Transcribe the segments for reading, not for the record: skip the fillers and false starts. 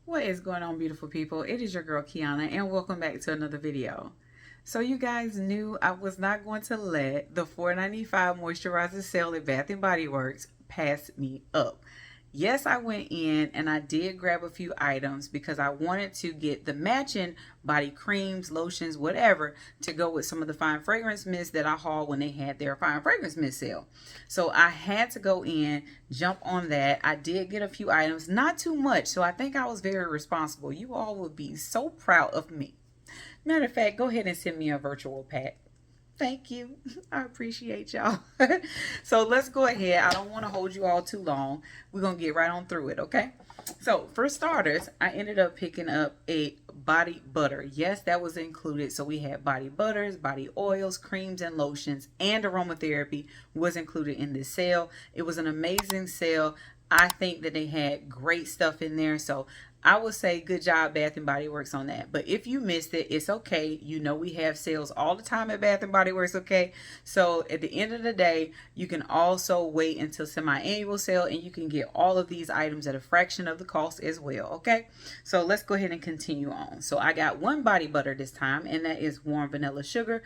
What is going on, beautiful people? It is your girl Kiana, and welcome back to another video. So you guys knew I was not going to let the $4.95 moisturizer sale at Bath and Body Works pass me up. Yes, I went in and I did grab a few items because I wanted to get the matching body creams, lotions, whatever, to go with some of the fine fragrance mists that I hauled when they had their fine fragrance mist sale. So I had to go in, jump on that. I did get a few items, not too much, so I think I was very responsible. You all would be so proud of me. Matter of fact, go ahead and send me a virtual pack. Thank you. I appreciate y'all. So let's go ahead. I don't want to hold you all too long. We're going to get right on through it, okay? So for starters, I ended up picking up a body butter. Yes, that was included. So we had body butters, body oils, creams, and lotions, and aromatherapy was included in this sale. It was an amazing sale. I think that they had great stuff in there. So I would say good job, Bath and Body Works, on that. But if you missed it, it's okay. You know we have sales all the time at Bath and Body Works, okay? So at the end of the day, you can also wait until semi-annual sale and you can get all of these items at a fraction of the cost as well, okay? So let's go ahead and continue on. So I got one body butter this time, and that is warm vanilla sugar.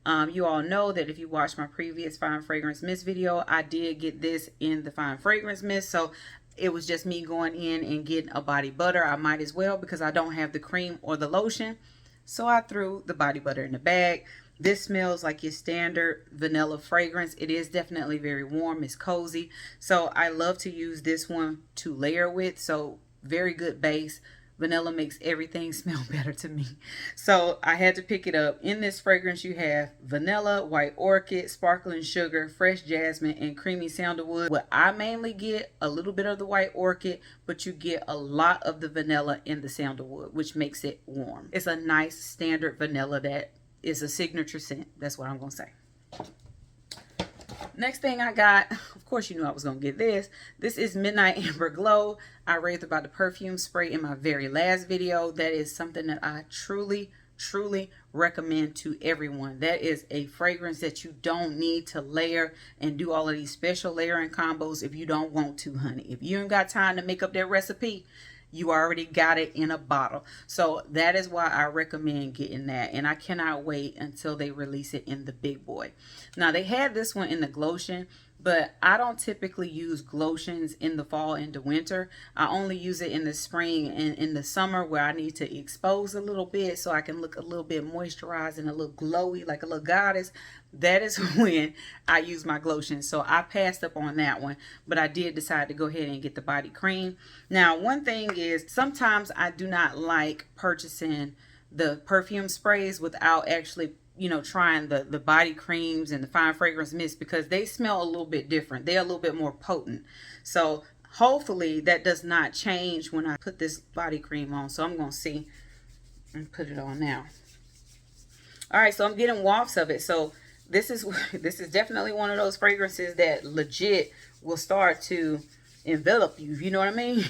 You all know that if you watched my previous fine fragrance mist video, I did get this in the fine fragrance mist. So it was just me going in and getting a body butter. I might as well because I don't have the cream or the lotion. So I threw the body butter in the bag. This smells like your standard vanilla fragrance. It is definitely very warm. It's cozy. So I love to use this one to layer with. So very good base. Vanilla makes everything smell better to me. So I had to pick it up. In this fragrance, you have vanilla, white orchid, sparkling sugar, fresh jasmine, and creamy sandalwood. What I mainly get, a little bit of the white orchid, but you get a lot of the vanilla in the sandalwood, which makes it warm. It's a nice standard vanilla that is a signature scent. That's what I'm going to say. Next thing I got, of course you knew I was going to get this. This is Midnight Amber Glow. I raved about the perfume spray in my very last video. That is something that I truly recommend to everyone. That is a fragrance that you don't need to layer and do all of these special layering combos if you don't want to, honey. If you ain't got time to make up that recipe, you already got it in a bottle. So that is why I recommend getting that. And I cannot wait until they release it in the big boy. Now they had this one in the Glotion, but I don't typically use glotions in the fall and the winter. I only use it in the spring and in the summer where I need to expose a little bit so I can look a little bit moisturized and a little glowy like a little goddess. That is when I use my glotion. So I passed up on that one, but I did decide to go ahead and get the body cream. Now, one thing is sometimes I do not like purchasing the perfume sprays without actually trying the body creams and the fine fragrance mist because they smell a little bit different. They're a little bit more potent. So hopefully that does not change when I put this body cream on. So I'm going to see and put it on now. All right, so I'm getting wafts of it. So this is definitely one of those fragrances that legit will start to envelop you. You know what I mean?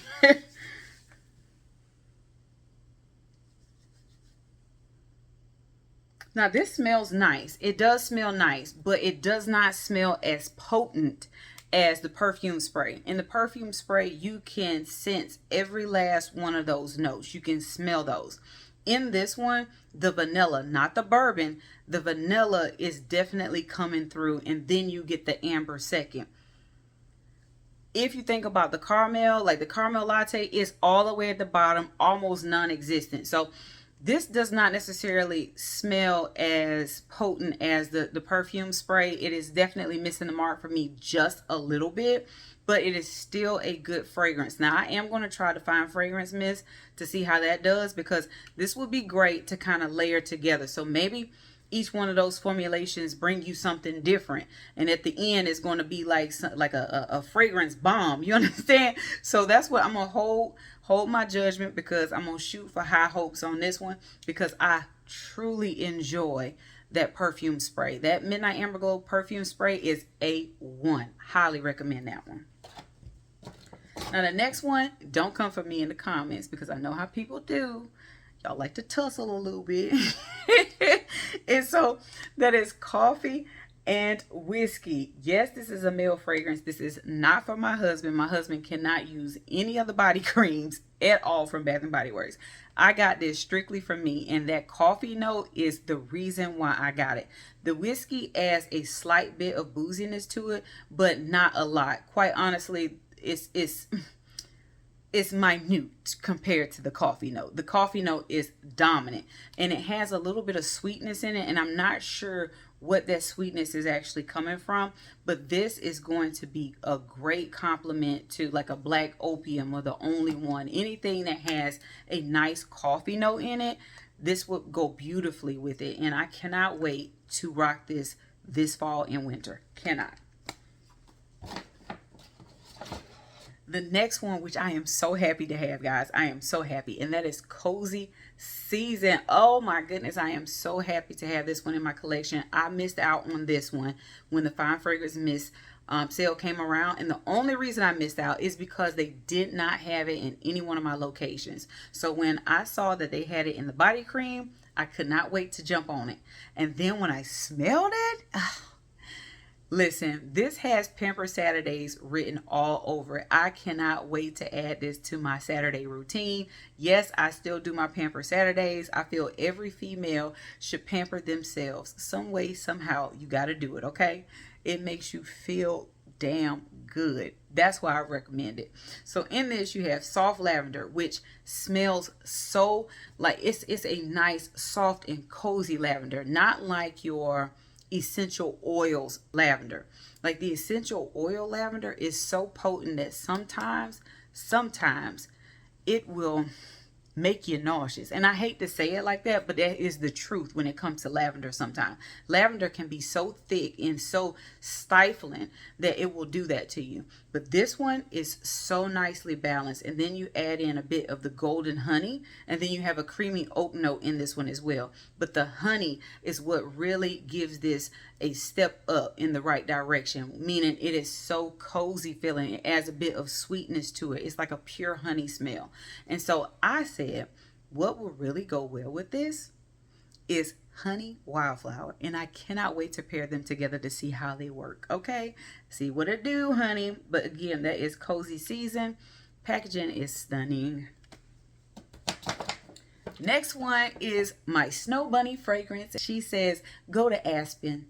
Now this smells nice. It does smell nice, but it does not smell as potent as the perfume spray. In the perfume spray, you can sense every last one of those notes. You can smell those. In this one, the vanilla, not the bourbon, the vanilla is definitely coming through, and then you get the amber second. If you think about the caramel, like the caramel latte is all the way at the bottom, almost non-existent. So this does not necessarily smell as potent as the perfume spray. It is definitely missing the mark for me just a little bit, but it is still a good fragrance. Now, I am going to try the fine fragrance mist to see how that does because this would be great to kind of layer together. So maybe each one of those formulations bring you something different, and at the end it's going to be like a fragrance bomb. You understand? So that's what I'm gonna hold my judgment because I'm gonna shoot for high hopes on this one because I truly enjoy that perfume spray. That Midnight Amber Glow perfume spray is A1. Highly recommend that one. Now the next one, don't come for me in the comments because I know how people do. Y'all like to tussle a little bit. And so that is coffee and whiskey. Yes, this is a male fragrance. This is not for my husband. My husband cannot use any of the body creams at all from Bath and Body Works. I got this strictly for me, and that coffee note is the reason why I got it. The whiskey adds a slight bit of booziness to it, but not a lot. Quite honestly, it's minute compared to the coffee note. The coffee note is dominant, and it has a little bit of sweetness in it, and I'm not sure what that sweetness is actually coming from, but this is going to be a great complement to like a black opium or the only one. Anything that has a nice coffee note in it, this would go beautifully with it, and I cannot wait to rock this fall and winter. Cannot. The next one, which I am so happy to have, guys, I am so happy, and that is Cozy Season. Oh my goodness, I am so happy to have this one in my collection. I missed out on this one when the Fine Fragrance Mist sale came around, and the only reason I missed out is because they did not have it in any one of my locations. So when I saw that they had it in the body cream, I could not wait to jump on it. And then when I smelled it, listen, this has Pamper Saturdays written all over it. I cannot wait to add this to my Saturday routine. Yes, I still do my Pamper Saturdays. I feel every female should pamper themselves some way, somehow. You got to do it, okay? It makes you feel damn good. That's why I recommend it. So in this, you have soft lavender, which smells so like it's a nice, soft, and cozy lavender, not like your essential oils lavender. Like the essential oil lavender is so potent that sometimes it will make you nauseous. And I hate to say it like that, but that is the truth when it comes to lavender sometimes. Lavender can be so thick and so stifling that it will do that to you. But this one is so nicely balanced. And then you add in a bit of the golden honey, and then you have a creamy oak note in this one as well. But the honey is what really gives this a step up in the right direction, meaning it is so cozy feeling. It adds a bit of sweetness to it. It's like a pure honey smell. And so I said, what will really go well with this is honey wildflower, and I cannot wait to pair them together to see how they work. Okay, see what it do, honey. But again, that is Cozy Season. Packaging is stunning. Next one is my Snow Bunny fragrance. She says, go to Aspen,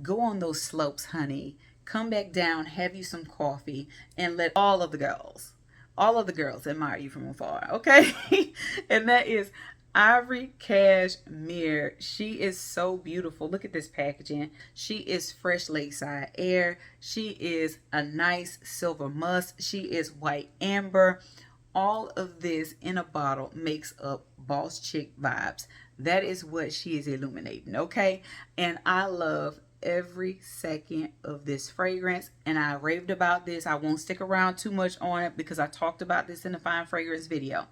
go on those slopes, honey, come back down, have you some coffee, and let all of the girls admire you from afar. Okay. And that is Ivory Cashmere. She is so beautiful. Look at this packaging. She is fresh lakeside air. She is a nice silver musk. She is white amber. All of this in a bottle makes up boss chick vibes. That is what she is illuminating. Okay. And I love every second of this fragrance, and I raved about this. I won't stick around too much on it because I talked about this in the Fine Fragrance video.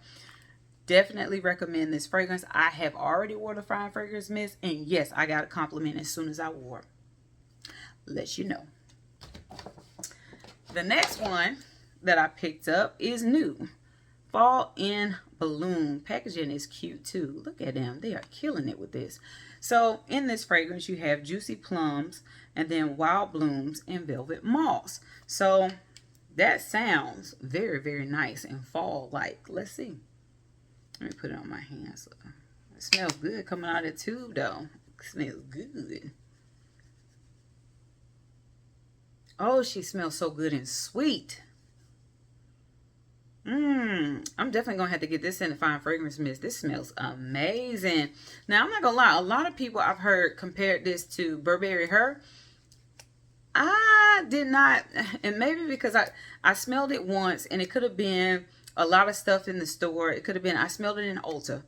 Definitely recommend this fragrance. I have already worn the Fine Fragrance Mist, and yes, I got a compliment as soon as I wore it. Let you know. The next one that I picked up is new. Fall in Bloom. Packaging is cute too. Look at them. They are killing it with this. So in this fragrance, you have juicy plums, and then wild blooms and velvet moss. So that sounds very, very nice and fall-like. Let's see. Let me put it on my hands. It smells good coming out of the tube, though. It smells good. Oh, she smells so good and sweet. I'm definitely going to have to get this in the Fine Fragrance Mist. This smells amazing. Now, I'm not going to lie. A lot of people I've heard compared this to Burberry Her. I did not. And maybe because I smelled it once, and it could have been a lot of stuff in the store. It could have been, I smelled it in Ulta.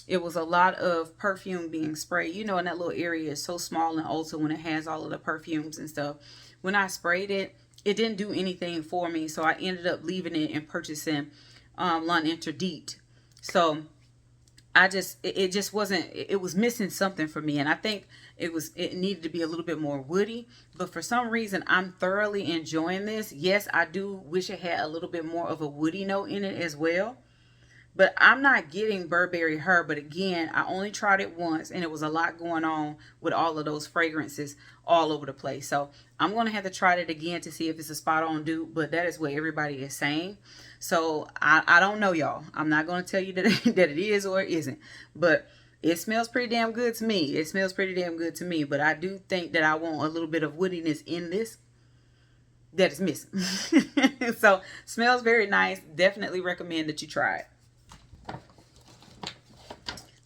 It was a lot of perfume being sprayed. You know, and that little area is so small in Ulta when it has all of the perfumes and stuff. When I sprayed it, it didn't do anything for me, so I ended up leaving it and purchasing L'Interdit. So it just wasn't, it was missing something for me, and I think it needed to be a little bit more woody. But for some reason, I'm thoroughly enjoying this. Yes, I do wish it had a little bit more of a woody note in it as well. But I'm not getting Burberry Her. But again, I only tried it once, and it was a lot going on with all of those fragrances all over the place. So I'm going to have to try it again to see if it's a spot on dupe. But that is what everybody is saying. So I don't know, y'all. I'm not going to tell you that, that it is or it isn't. But it smells pretty damn good to me. It smells pretty damn good to me. But I do think that I want a little bit of woodiness in this that is missing. So smells very nice. Definitely recommend that you try it.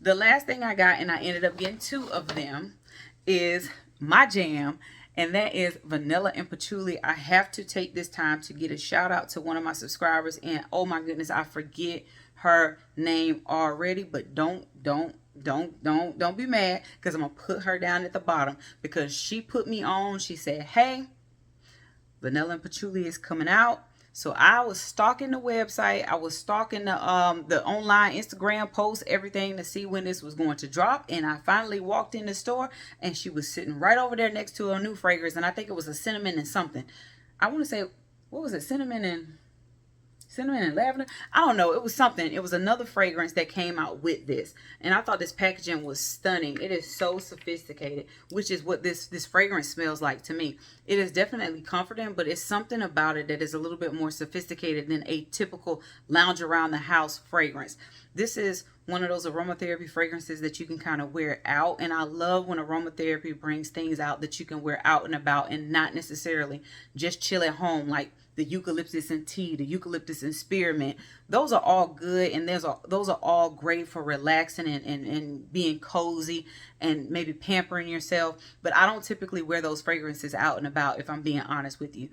The last thing I got, and I ended up getting 2 of them, is my jam, and that is vanilla and patchouli. I have to take this time to get a shout out to one of my subscribers, and oh my goodness, I forget her name already, but don't be mad, because I'm gonna put her down at the bottom, because she put me on. She said, hey, vanilla and patchouli is coming out. So I was stalking the website. I was stalking the online Instagram posts, everything, to see when this was going to drop. And I finally walked in the store, and she was sitting right over there next to a new fragrance. And I think it was a cinnamon and something. I want to say, what was it? Cinnamon and lavender. I don't know. It was something. It was another fragrance that came out with this. And I thought this packaging was stunning. It is so sophisticated, which is what this fragrance smells like to me. It is definitely comforting, but it's something about it that is a little bit more sophisticated than a typical lounge around the house fragrance. This is one of those aromatherapy fragrances that you can kind of wear out. And I love when aromatherapy brings things out that you can wear out and about, and not necessarily just chill at home, like the eucalyptus and tea, the eucalyptus and spearmint. Those are all good, and those are all great for relaxing and being cozy and maybe pampering yourself. But I don't typically wear those fragrances out and about, if I'm being honest with you.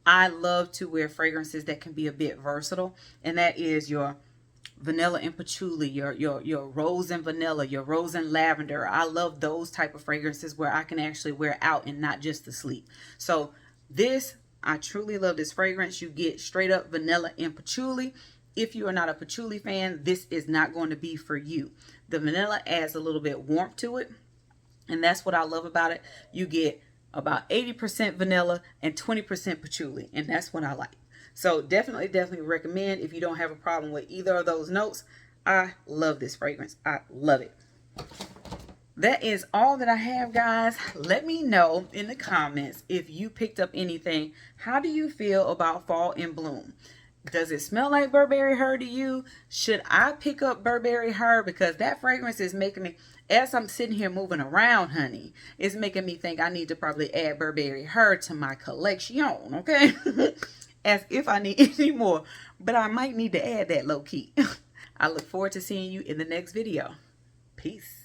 I love to wear fragrances that can be a bit versatile, and that is your vanilla and patchouli, your rose and vanilla, your rose and lavender. I love those type of fragrances where I can actually wear out and not just to sleep. So this, I truly love this fragrance. You get straight up vanilla and patchouli. If you are not a patchouli fan, this is not going to be for you. The vanilla adds a little bit warmth to it, and that's what I love about it. You get about 80% vanilla and 20% patchouli, and that's what I like. So definitely recommend if you don't have a problem with either of those notes. I love this fragrance. I love it. That is all that I have, guys. Let me know in the comments if you picked up anything. How do you feel about fall in bloom? Does it smell like Burberry Her to you? Should I pick up Burberry Her? Because that fragrance is making me, as I'm sitting here moving around, honey, it's making me think I need to probably add Burberry Her to my collection, okay? As if I need any more, but I might need to add that low key. I look forward to seeing you in the next video. Peace.